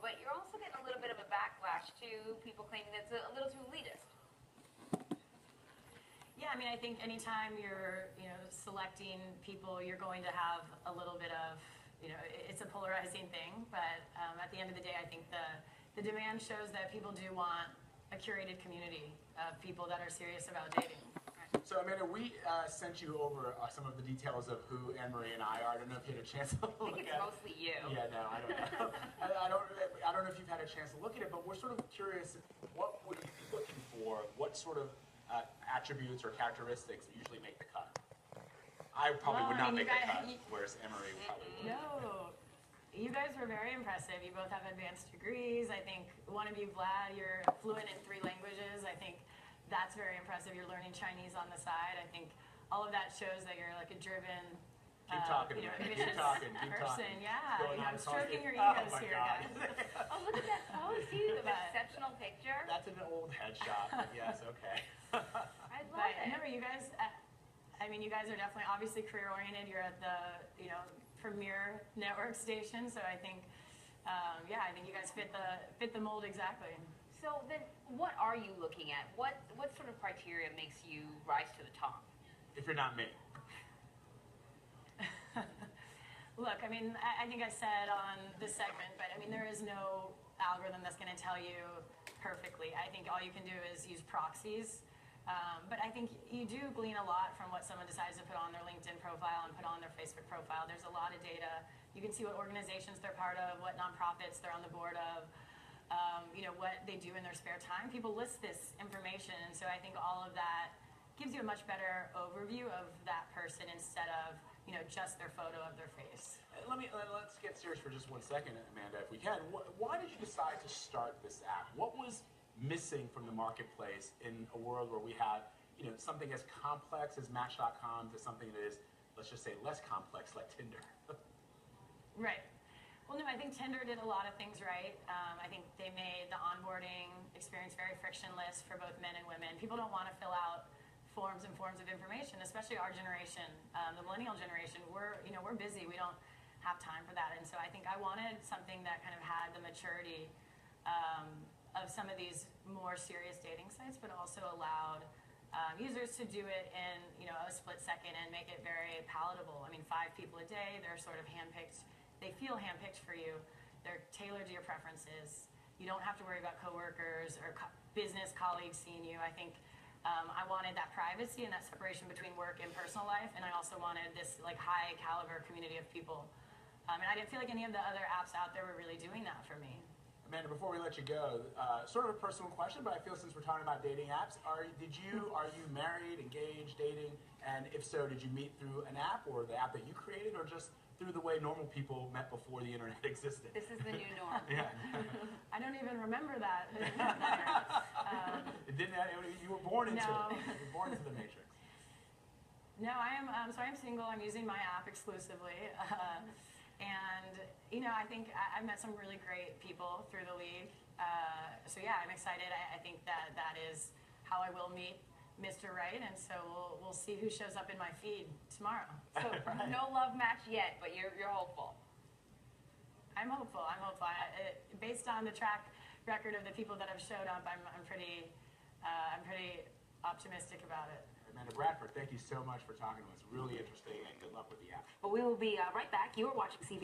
but you're also getting a little bit of a backlash to people claiming that's a little too elitist. Yeah, I mean, I think anytime you're, selecting people, you're going to have a little bit of, it's a polarizing thing. But at the end of the day, I think the demand shows that people do want a curated community of people that are serious about dating. So Amanda, we sent you over some of the details of who Anne-Marie and I are. I don't know if you had a chance to look at it. I think it's mostly you. Yeah, no, I don't know. I don't know if you've had a chance to look at it, but we're sort of curious, what would you be looking for? What sort of attributes or characteristics usually make the cut? I probably would not make the cut, whereas Anne-Marie probably would. No. You guys were very impressive. You both have advanced degrees. I think one of you, Vlad, you're fluent in 3 languages. I think that's very impressive. You're learning Chinese on the side. I think all of that shows that you're like a driven, keep talking, ambitious keep person. talking. Yeah, I'm stroking your Oh egos my here, God. guys. Oh, look at that pose, too. The exceptional picture. That's an old headshot, but yes, okay. I love it. No, you guys, you guys are definitely obviously career-oriented. You're at the, premier network station, so I think, I think you guys fit the mold exactly. So then, what are you looking at? What sort of criteria makes you rise to the top? If you're not me. Look, I think I said on this segment, but there is no algorithm that's going to tell you perfectly. I think all you can do is use proxies. But I think you do glean a lot from what someone decides to put on their LinkedIn profile and put on their Facebook profile. There's a lot of data. You can see what organizations they're part of, what nonprofits they're on the board of, what they do in their spare time. People list this information, and so I think all of that gives you a much better overview of that person instead of, just their photo of their face. Let's get serious for just 1 second, Amanda, if we can. Why did you decide to start this app? What was missing from the marketplace in a world where we have, something as complex as Match.com to something that is, let's just say, less complex like Tinder? Right. Well, no, I think Tinder did a lot of things right. I think they made the onboarding experience very frictionless for both men and women. People don't want to fill out forms and forms of information, especially our generation, the millennial generation. We're busy. We don't have time for that. And so I think I wanted something that kind of had the maturity of some of these more serious dating sites, but also allowed users to do it in a split second and make it very palatable. 5 people a day. They're sort of handpicked. They feel handpicked for you. They're tailored to your preferences. You don't have to worry about coworkers or business colleagues seeing you. I think I wanted that privacy and that separation between work and personal life, and I also wanted this high caliber community of people. And I didn't feel like any of the other apps out there were really doing that for me. Amanda, before we let you go, sort of a personal question, but I feel since we're talking about dating apps, are you married, engaged, dating? And if so, did you meet through an app or the app that you created, or just through the way normal people met before the internet existed? This is the new norm. Yeah. I don't even remember that. You were born into No. it. You were born into the Matrix. No, I am. So I'm single. I'm using my app exclusively. And, I think I've met some really great people through the league. So yeah, I'm excited. I think that is how I will meet Mr. Right, and so we'll see who shows up in my feed tomorrow. So Right. No love match yet, but you're hopeful. I'm hopeful. Based on the track record of the people that have showed up, I'm pretty optimistic about it. Amanda Bradford, thank you so much for talking to us. Really interesting, and good luck with the app. But we will be right back. You are watching CBS.